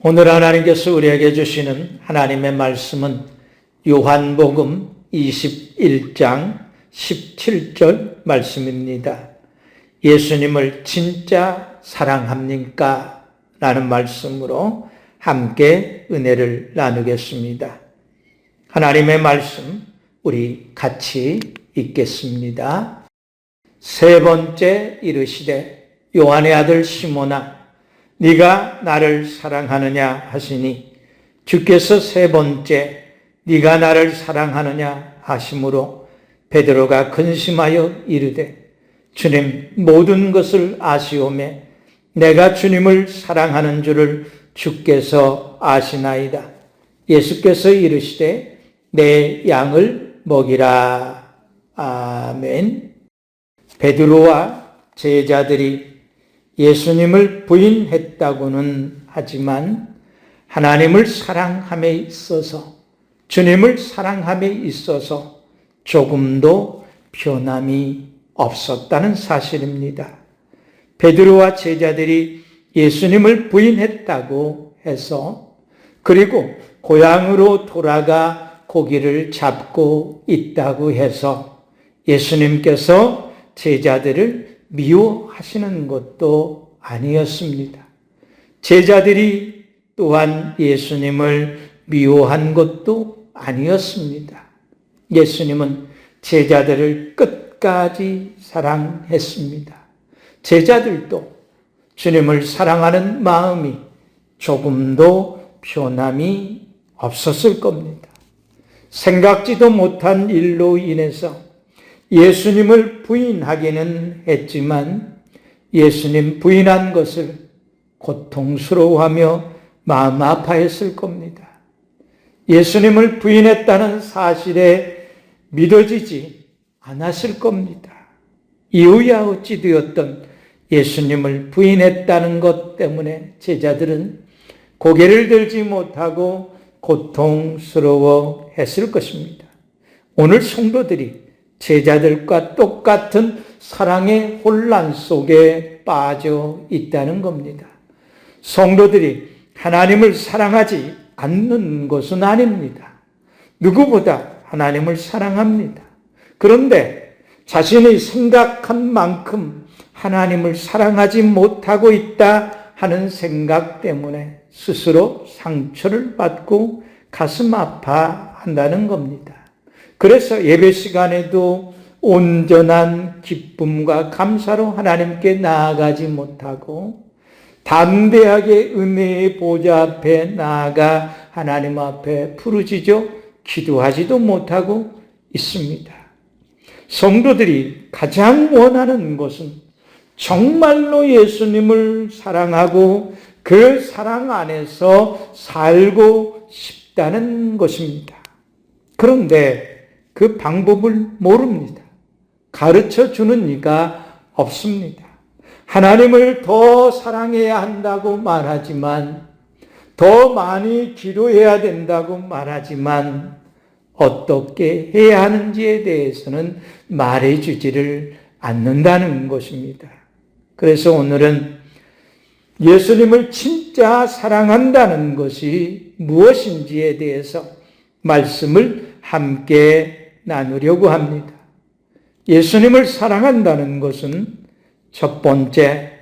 오늘 하나님께서 우리에게 주시는 하나님의 말씀은 요한복음 21장 17절 말씀입니다. 예수님을 진짜 사랑합니까? 라는 말씀으로 함께 은혜를 나누겠습니다. 하나님의 말씀 우리 같이 읽겠습니다. 세 번째 이르시되 요한의 아들 시몬아 네가 나를 사랑하느냐 하시니 주께서 세 번째 네가 나를 사랑하느냐 하심으로 베드로가 근심하여 이르되 주님 모든 것을 아시오매 내가 주님을 사랑하는 줄을 주께서 아시나이다. 예수께서 이르시되 내 양을 먹이라. 아멘. 베드로와 제자들이 예수님을 부인했다고는 하지만 하나님을 사랑함에 있어서, 주님을 사랑함에 있어서 조금도 변함이 없었다는 사실입니다. 베드로와 제자들이 예수님을 부인했다고 해서 그리고 고향으로 돌아가 고기를 잡고 있다고 해서 예수님께서 제자들을 미워하시는 것도 아니었습니다. 제자들이 또한 예수님을 미워한 것도 아니었습니다. 예수님은 제자들을 끝까지 사랑했습니다. 제자들도 주님을 사랑하는 마음이 조금도 변함이 없었을 겁니다. 생각지도 못한 일로 인해서 예수님을 부인하기는 했지만 예수님 부인한 것을 고통스러워하며 마음 아파했을 겁니다. 예수님을 부인했다는 사실에 믿어지지 않았을 겁니다. 이유야 어찌 되었던 예수님을 부인했다는 것 때문에 제자들은 고개를 들지 못하고 고통스러워했을 것입니다. 오늘 성도들이 제자들과 똑같은 사랑의 혼란 속에 빠져 있다는 겁니다. 성도들이 하나님을 사랑하지 않는 것은 아닙니다. 누구보다 하나님을 사랑합니다. 그런데 자신이 생각한 만큼 하나님을 사랑하지 못하고 있다 하는 생각 때문에 스스로 상처를 받고 가슴 아파한다는 겁니다. 그래서 예배 시간에도 온전한 기쁨과 감사로 하나님께 나아가지 못하고 담대하게 은혜의 보좌 앞에 나아가 하나님 앞에 부르짖어 기도하지도 못하고 있습니다. 성도들이 가장 원하는 것은 정말로 예수님을 사랑하고 그 사랑 안에서 살고 싶다는 것입니다. 그런데 그 방법을 모릅니다. 가르쳐 주는 이가 없습니다. 하나님을 더 사랑해야 한다고 말하지만, 더 많이 기도해야 된다고 말하지만, 어떻게 해야 하는지에 대해서는 말해주지를 않는다는 것입니다. 그래서 오늘은 예수님을 진짜 사랑한다는 것이 무엇인지에 대해서 말씀을 함께 나누려고 합니다. 예수님을 사랑한다는 것은 첫 번째,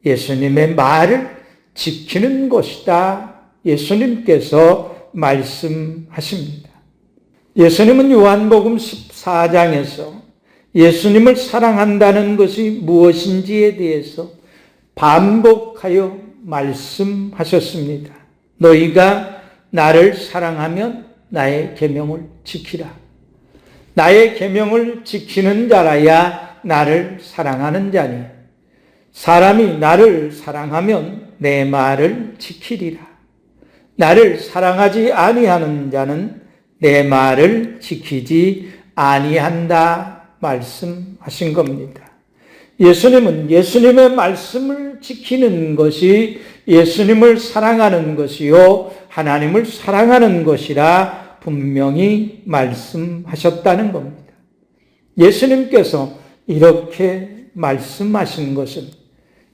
예수님의 말을 지키는 것이다. 예수님께서 말씀하십니다. 예수님은 요한복음 14장에서 예수님을 사랑한다는 것이 무엇인지에 대해서 반복하여 말씀하셨습니다. 너희가 나를 사랑하면 나의 계명을 지키라. 나의 계명을 지키는 자라야 나를 사랑하는 자니 사람이 나를 사랑하면 내 말을 지키리라. 나를 사랑하지 아니하는 자는 내 말을 지키지 아니한다 말씀하신 겁니다. 예수님은 예수님의 말씀을 지키는 것이 예수님을 사랑하는 것이요 하나님을 사랑하는 것이라 분명히 말씀하셨다는 겁니다. 예수님께서 이렇게 말씀하신 것은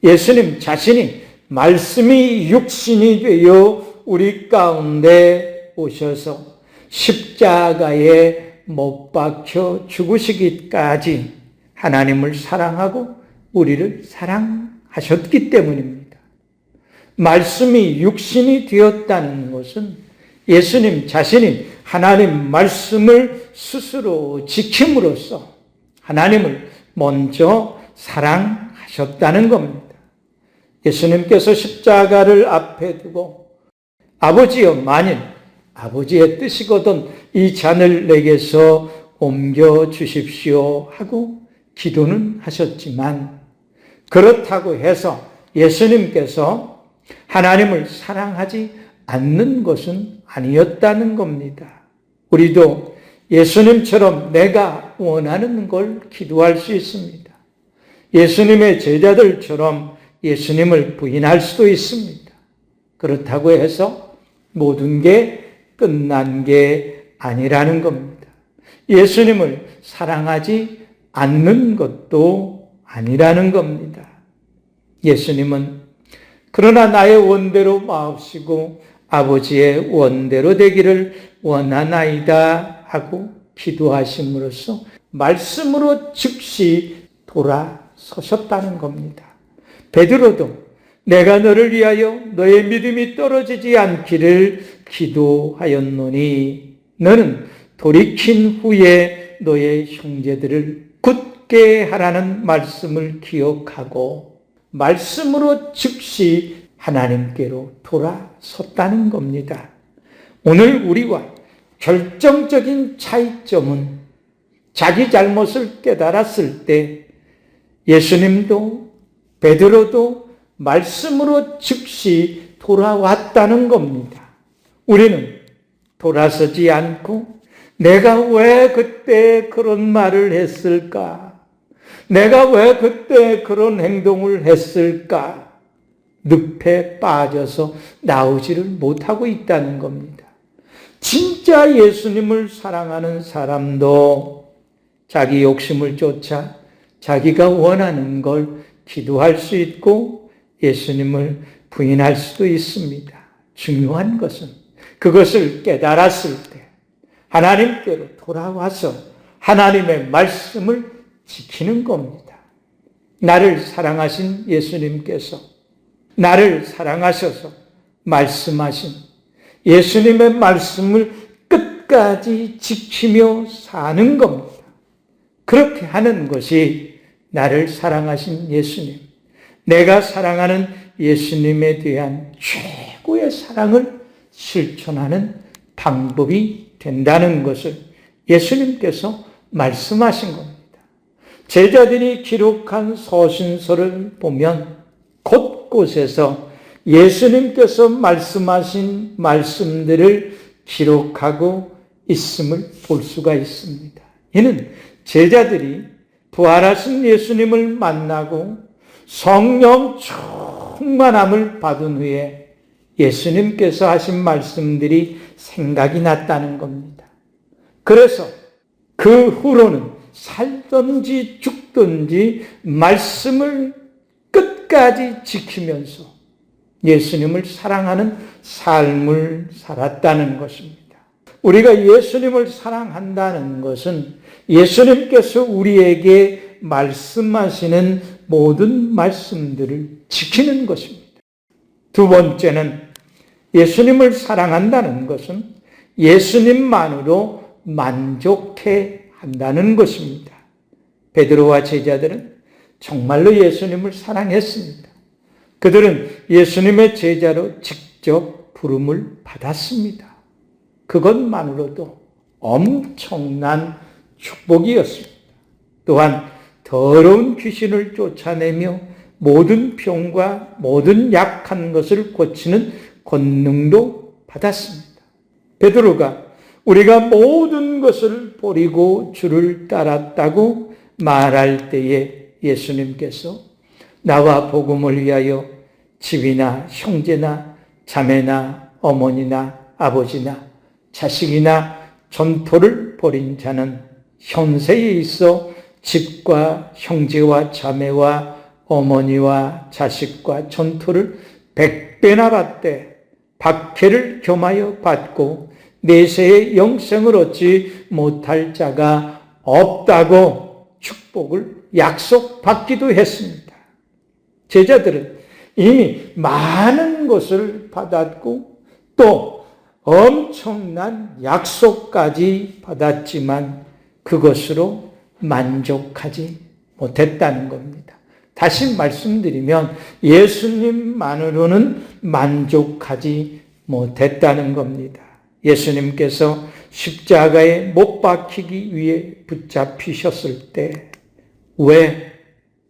예수님 자신이 말씀이 육신이 되어 우리 가운데 오셔서 십자가에 못 박혀 죽으시기까지 하나님을 사랑하고 우리를 사랑하셨기 때문입니다. 말씀이 육신이 되었다는 것은 예수님 자신이 하나님 말씀을 스스로 지킴으로써 하나님을 먼저 사랑하셨다는 겁니다. 예수님께서 십자가를 앞에 두고 아버지여, 만일 아버지의 뜻이거든 이 잔을 내게서 옮겨 주십시오 하고 기도는 하셨지만, 그렇다고 해서 예수님께서 하나님을 사랑하지 않는 것은 아니었다는 겁니다. 우리도 예수님처럼 내가 원하는 걸 기도할 수 있습니다. 예수님의 제자들처럼 예수님을 부인할 수도 있습니다. 그렇다고 해서 모든 게 끝난 게 아니라는 겁니다. 예수님을 사랑하지 않는 것도 아니라는 겁니다. 예수님은 그러나 나의 원대로 마옵시고 아버지의 원대로 되기를 원하나이다 하고 기도하심으로써 말씀으로 즉시 돌아서셨다는 겁니다. 베드로도 내가 너를 위하여 너의 믿음이 떨어지지 않기를 기도하였노니 너는 돌이킨 후에 너의 형제들을 굳게 하라는 말씀을 기억하고 말씀으로 즉시 하나님께로 돌아섰다는 겁니다. 오늘 우리와 결정적인 차이점은 자기 잘못을 깨달았을 때 예수님도 베드로도 말씀으로 즉시 돌아왔다는 겁니다. 우리는 돌아서지 않고 내가 왜 그때 그런 말을 했을까? 내가 왜 그때 그런 행동을 했을까? 늪에 빠져서 나오지를 못하고 있다는 겁니다. 진짜 예수님을 사랑하는 사람도 자기 욕심을 쫓아 자기가 원하는 걸 기도할 수 있고 예수님을 부인할 수도 있습니다. 중요한 것은 그것을 깨달았을 때 하나님께로 돌아와서 하나님의 말씀을 지키는 겁니다. 나를 사랑하신 예수님께서 나를 사랑하셔서 말씀하신 예수님의 말씀을 끝까지 지키며 사는 겁니다. 그렇게 하는 것이 나를 사랑하신 예수님, 내가 사랑하는 예수님에 대한 최고의 사랑을 실천하는 방법이 된다는 것을 예수님께서 말씀하신 겁니다. 제자들이 기록한 서신서를 보면 곳곳에서 예수님께서 말씀하신 말씀들을 기록하고 있음을 볼 수가 있습니다. 이는 제자들이 부활하신 예수님을 만나고 성령 충만함을 받은 후에 예수님께서 하신 말씀들이 생각이 났다는 겁니다. 그래서 그 후로는 살든지 죽든지 말씀을 끝까지 지키면서 예수님을 사랑하는 삶을 살았다는 것입니다. 우리가 예수님을 사랑한다는 것은 예수님께서 우리에게 말씀하시는 모든 말씀들을 지키는 것입니다. 두 번째는 예수님을 사랑한다는 것은 예수님만으로 만족해 한다는 것입니다. 베드로와 제자들은 정말로 예수님을 사랑했습니다. 그들은 예수님의 제자로 직접 부름을 받았습니다. 그것만으로도 엄청난 축복이었습니다. 또한 더러운 귀신을 쫓아내며 모든 병과 모든 약한 것을 고치는 권능도 받았습니다. 베드로가 우리가 모든 것을 버리고 주를 따랐다고 말할 때에 예수님께서 나와 복음을 위하여 집이나 형제나 자매나 어머니나 아버지나 자식이나 전토를 벌인 자는 현세에 있어 집과 형제와 자매와 어머니와 자식과 전토를 100배나 받되 박해를 겸하여 받고 내세의 영생을 얻지 못할 자가 없다고 축복을 약속받기도 했습니다. 제자들은 이미 많은 것을 받았고 또 엄청난 약속까지 받았지만 그것으로 만족하지 못했다는 겁니다. 다시 말씀드리면 예수님만으로는 만족하지 못했다는 겁니다. 예수님께서 십자가에 못 박히기 위해 붙잡히셨을 때 왜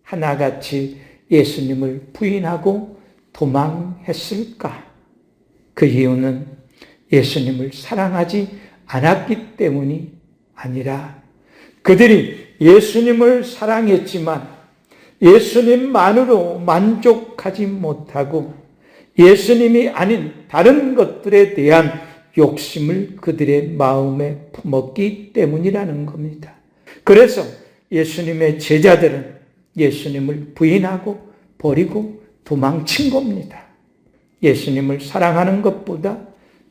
하나같이 예수님을 부인하고 도망했을까? 그 이유는 예수님을 사랑하지 않았기 때문이 아니라 그들이 예수님을 사랑했지만 예수님만으로 만족하지 못하고 예수님이 아닌 다른 것들에 대한 욕심을 그들의 마음에 품었기 때문이라는 겁니다. 그래서 예수님의 제자들은 예수님을 부인하고 버리고 도망친 겁니다. 예수님을 사랑하는 것보다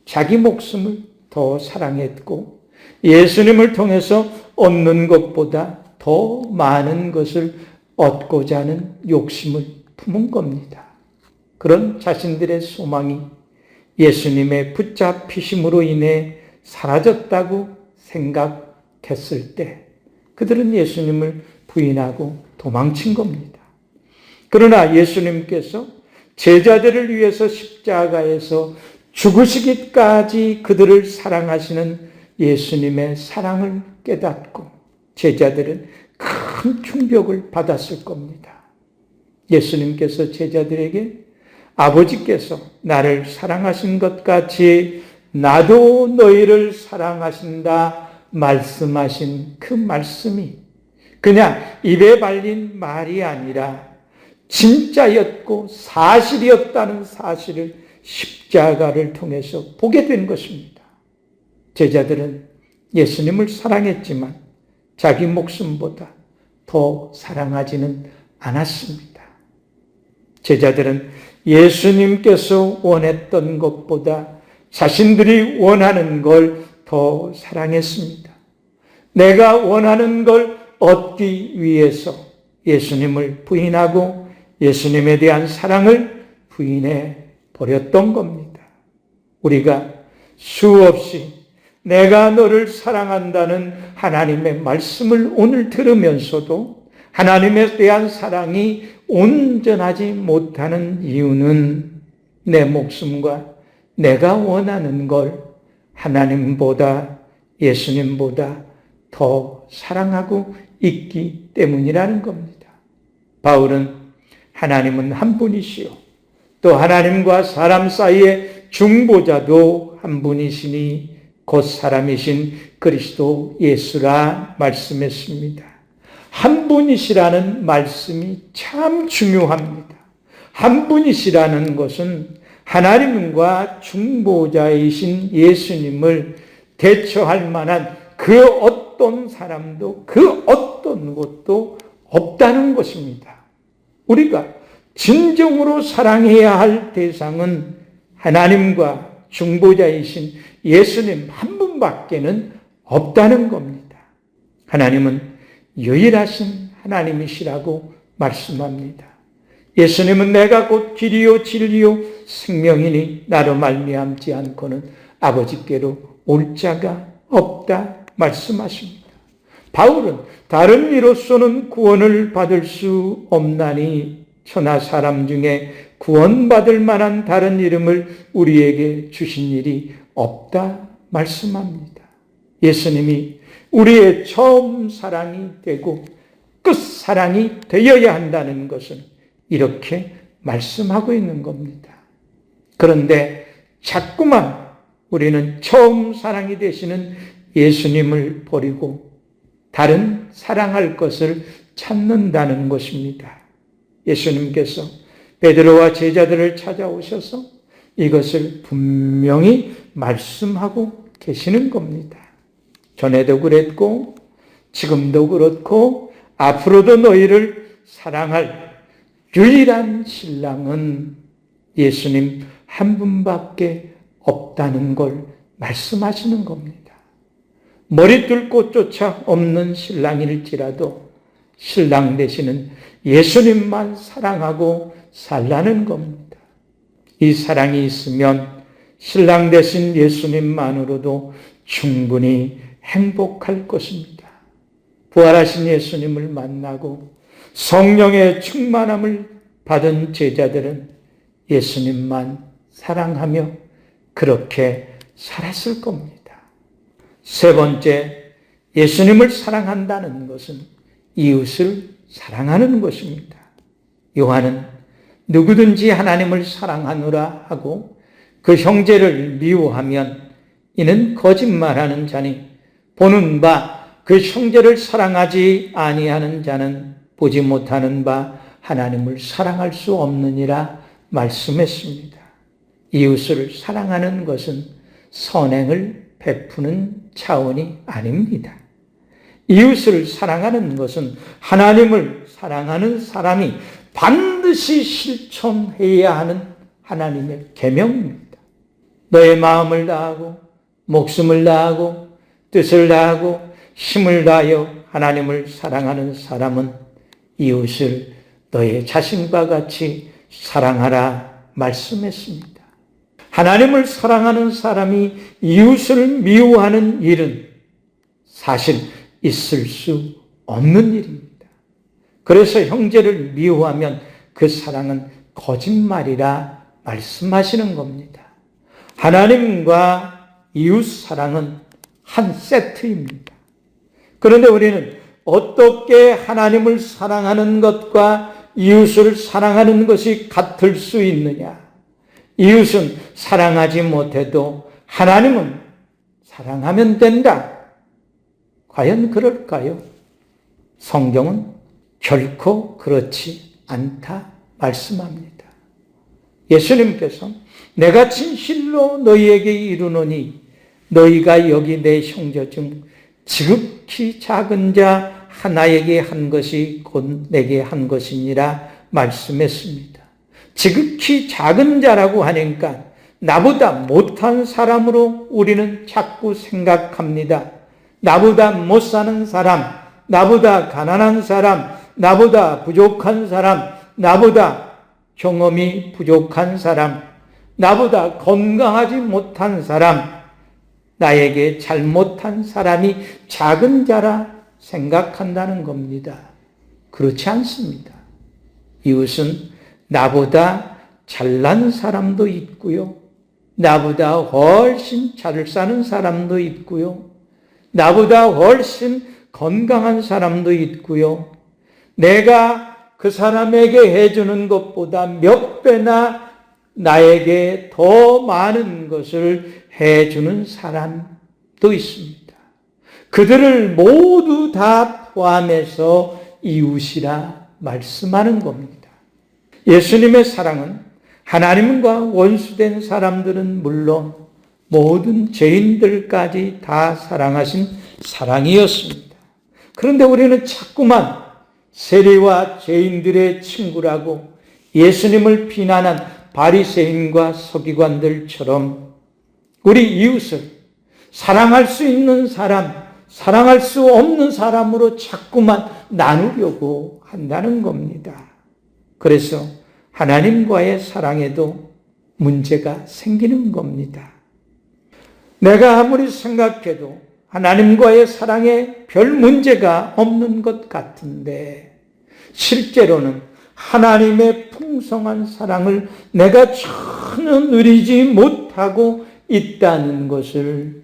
자기 목숨을 더 사랑했고 예수님을 통해서 얻는 것보다 더 많은 것을 얻고자 하는 욕심을 품은 겁니다. 그런 자신들의 소망이 예수님의 붙잡히심으로 인해 사라졌다고 생각했을 때 그들은 예수님을 부인하고 도망친 겁니다. 그러나 예수님께서 제자들을 위해서 십자가에서 죽으시기까지 그들을 사랑하시는 예수님의 사랑을 깨닫고 제자들은 큰 충격을 받았을 겁니다. 예수님께서 제자들에게 아버지께서 나를 사랑하신 것 같이 나도 너희를 사랑하신다 말씀하신 그 말씀이 그냥 입에 발린 말이 아니라 진짜였고 사실이었다는 사실을 십자가를 통해서 보게 된 것입니다. 제자들은 예수님을 사랑했지만 자기 목숨보다 더 사랑하지는 않았습니다. 제자들은 예수님께서 원했던 것보다 자신들이 원하는 걸 더 사랑했습니다. 내가 원하는 걸 얻기 위해서 예수님을 부인하고 예수님에 대한 사랑을 부인해 버렸던 겁니다. 우리가 수없이 내가 너를 사랑한다는 하나님의 말씀을 오늘 들으면서도 하나님에 대한 사랑이 온전하지 못하는 이유는 내 목숨과 내가 원하는 걸 하나님보다 예수님보다 더 사랑하고 있기 때문이라는 겁니다. 바울은 하나님은 한 분이시요 또 하나님과 사람 사이의 중보자도 한 분이시니 곧 사람이신 그리스도 예수라 말씀했습니다. 한 분이시라는 말씀이 참 중요합니다. 한 분이시라는 것은 하나님과 중보자이신 예수님을 대처할 만한 그 어떤 사람도 그 어떤 것도 없다는 것입니다. 우리가 진정으로 사랑해야 할 대상은 하나님과 중보자이신 예수님 한 분밖에는 없다는 겁니다. 하나님은 유일하신 하나님이시라고 말씀합니다. 예수님은 내가 곧 길이요 진리요 생명이니 나로 말미암지 않고는 아버지께로 올 자가 없다 말씀하십니다. 바울은 다른 이로서는 구원을 받을 수 없나니 천하 사람 중에 구원받을 만한 다른 이름을 우리에게 주신 일이 없다 말씀합니다. 예수님이 우리의 처음 사랑이 되고 끝사랑이 되어야 한다는 것은 이렇게 말씀하고 있는 겁니다. 그런데 자꾸만 우리는 처음 사랑이 되시는 예수님을 버리고 다른 사랑할 것을 찾는다는 것입니다. 예수님께서 베드로와 제자들을 찾아오셔서 이것을 분명히 말씀하고 계시는 겁니다. 전에도 그랬고 지금도 그렇고 앞으로도 너희를 사랑할 유일한 신랑은 예수님 한 분밖에 없다는 걸 말씀하시는 겁니다. 머리둘 곳조차 없는 신랑일지라도 신랑 되시는 예수님만 사랑하고 살라는 겁니다. 이 사랑이 있으면 신랑 되신 예수님만으로도 충분히 행복할 것입니다. 부활하신 예수님을 만나고 성령의 충만함을 받은 제자들은 예수님만 사랑하며 그렇게 살았을 겁니다. 세 번째, 예수님을 사랑한다는 것은 이웃을 사랑하는 것입니다. 요한은 누구든지 하나님을 사랑하노라 하고 그 형제를 미워하면 이는 거짓말하는 자니 보는 바 그 형제를 사랑하지 아니하는 자는 보지 못하는 바 하나님을 사랑할 수 없느니라 말씀했습니다. 이웃을 사랑하는 것은 선행을 베푸는 차원이 아닙니다. 이웃을 사랑하는 것은 하나님을 사랑하는 사람이 반드시 실천해야 하는 하나님의 계명입니다. 너의 마음을 다하고 목숨을 다하고 뜻을 다하고 힘을 다하여 하나님을 사랑하는 사람은 이웃을 너의 자신과 같이 사랑하라 말씀했습니다. 하나님을 사랑하는 사람이 이웃을 미워하는 일은 사실 있을 수 없는 일입니다. 그래서 형제를 미워하면 그 사랑은 거짓말이라 말씀하시는 겁니다. 하나님과 이웃 사랑은 한 세트입니다. 그런데 우리는 어떻게 하나님을 사랑하는 것과 이웃을 사랑하는 것이 같을 수 있느냐? 이웃은 사랑하지 못해도 하나님은 사랑하면 된다. 과연 그럴까요? 성경은 결코 그렇지 않다 말씀합니다. 예수님께서 내가 진실로 너희에게 이르노니 너희가 여기 내 형제 중 지극히 작은 자 하나에게 한 것이 곧 내게 한 것이니라 말씀했습니다. 지극히 작은 자라고 하니까 나보다 못한 사람으로 우리는 자꾸 생각합니다. 나보다 못 사는 사람, 나보다 가난한 사람, 나보다 부족한 사람, 나보다 경험이 부족한 사람, 나보다 건강하지 못한 사람, 나에게 잘못한 사람이 작은 자라 생각한다는 겁니다. 그렇지 않습니다. 이웃은 나보다 잘난 사람도 있고요. 나보다 훨씬 잘 사는 사람도 있고요. 나보다 훨씬 건강한 사람도 있고요. 내가 그 사람에게 해주는 것보다 몇 배나 나에게 더 많은 것을 해주는 사람도 있습니다. 그들을 모두 다 포함해서 이웃이라 말씀하는 겁니다. 예수님의 사랑은 하나님과 원수된 사람들은 물론 모든 죄인들까지 다 사랑하신 사랑이었습니다. 그런데 우리는 자꾸만 세리와 죄인들의 친구라고 예수님을 비난한 바리새인과 서기관들처럼 우리 이웃을 사랑할 수 있는 사람, 사랑할 수 없는 사람으로 자꾸만 나누려고 한다는 겁니다. 그래서 하나님과의 사랑에도 문제가 생기는 겁니다. 내가 아무리 생각해도 하나님과의 사랑에 별 문제가 없는 것 같은데 실제로는 하나님의 풍성한 사랑을 내가 전혀 누리지 못하고 있다는 것을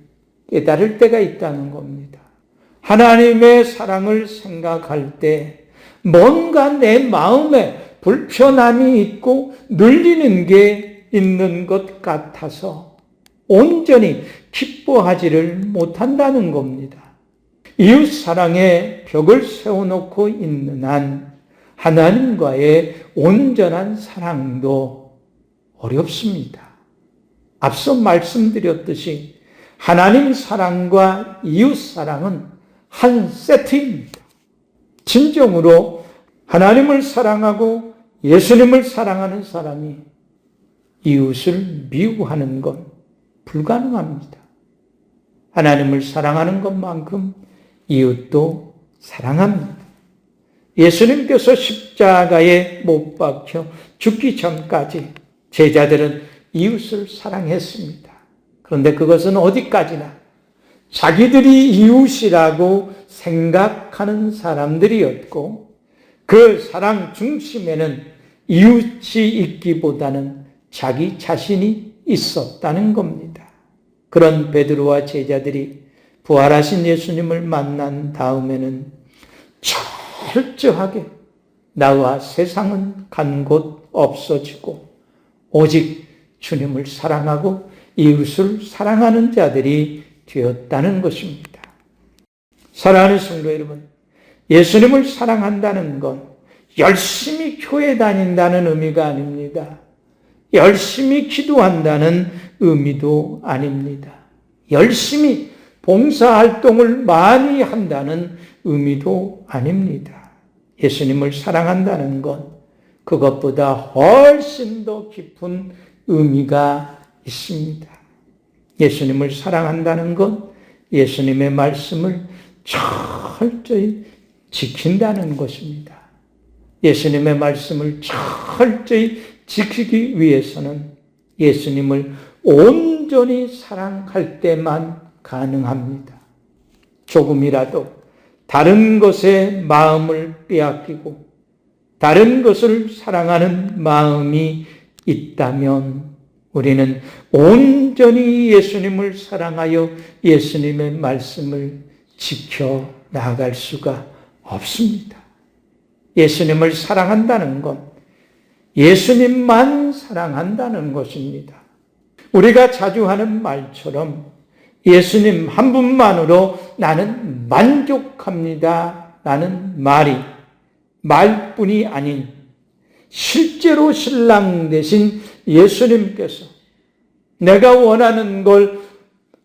깨달을 때가 있다는 겁니다. 하나님의 사랑을 생각할 때 뭔가 내 마음에 불편함이 있고 눌리는 게 있는 것 같아서 온전히 기뻐하지를 못한다는 겁니다. 이웃 사랑에 벽을 세워놓고 있는 한 하나님과의 온전한 사랑도 어렵습니다. 앞서 말씀드렸듯이 하나님 사랑과 이웃 사랑은 한 세트입니다. 진정으로 하나님을 사랑하고 예수님을 사랑하는 사람이 이웃을 미워하는 건 불가능합니다. 하나님을 사랑하는 것만큼 이웃도 사랑합니다. 예수님께서 십자가에 못 박혀 죽기 전까지 제자들은 이웃을 사랑했습니다. 그런데 그것은 어디까지나 자기들이 이웃이라고 생각하는 사람들이었고, 그 사랑 중심에는 이웃이 있기보다는 자기 자신이 있었다는 겁니다. 그런 베드로와 제자들이 부활하신 예수님을 만난 다음에는 철저하게 나와 세상은 간 곳 없어지고 오직 주님을 사랑하고 이웃을 사랑하는 자들이 되었다는 것입니다. 사랑하는 성도 여러분, 예수님을 사랑한다는 건 열심히 교회 다닌다는 의미가 아닙니다. 열심히 기도한다는 의미도 아닙니다. 열심히 봉사활동을 많이 한다는 의미도 아닙니다. 예수님을 사랑한다는 건 그것보다 훨씬 더 깊은 의미가 있습니다. 예수님을 사랑한다는 건 예수님의 말씀을 철저히 지킨다는 것입니다. 예수님의 말씀을 철저히 지키기 위해서는 예수님을 온전히 사랑할 때만 가능합니다. 조금이라도 다른 것에 마음을 빼앗기고 다른 것을 사랑하는 마음이 있다면 우리는 온전히 예수님을 사랑하여 예수님의 말씀을 지켜 나아갈 수가 없습니다. 예수님을 사랑한다는 건 예수님만 사랑한다는 것입니다. 우리가 자주 하는 말처럼 예수님 한 분만으로 나는 만족합니다. 라는 말이 말뿐이 아닌 실제로 신랑 되신 예수님께서 내가 원하는 걸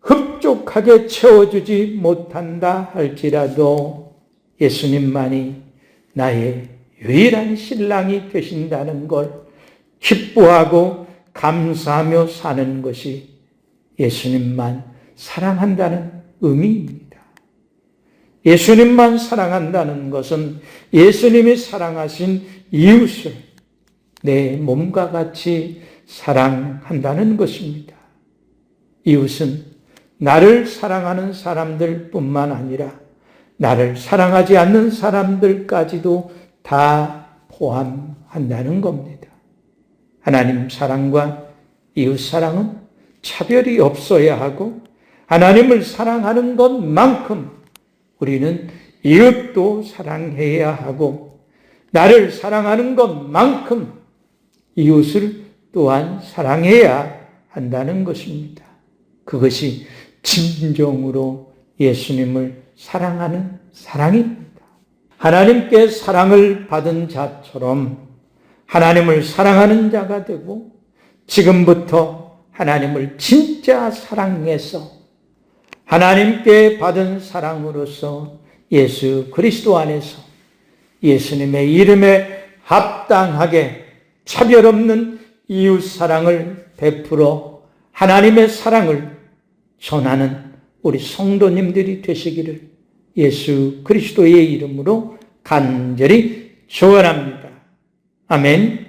흡족하게 채워주지 못한다 할지라도 예수님만이 나의 유일한 신랑이 되신다는 걸 기뻐하고 감사하며 사는 것이 예수님만 사랑한다는 의미입니다. 예수님만 사랑한다는 것은 예수님이 사랑하신 이웃을 내 몸과 같이 사랑한다는 것입니다. 이웃은 나를 사랑하는 사람들뿐만 아니라 나를 사랑하지 않는 사람들까지도 다 포함한다는 겁니다. 하나님 사랑과 이웃 사랑은 차별이 없어야 하고 하나님을 사랑하는 것만큼 우리는 이웃도 사랑해야 하고 나를 사랑하는 것만큼 이웃을 또한 사랑해야 한다는 것입니다. 그것이 진정으로 예수님을 사랑하는 사랑입니다. 하나님께 사랑을 받은 자처럼 하나님을 사랑하는 자가 되고 지금부터 하나님을 진짜 사랑해서 하나님께 받은 사랑으로서 예수 그리스도 안에서 예수님의 이름에 합당하게 차별 없는 이웃 사랑을 베풀어 하나님의 사랑을 전하는 우리 성도님들이 되시기를 예수 그리스도의 이름으로 간절히 축원합니다. 아멘.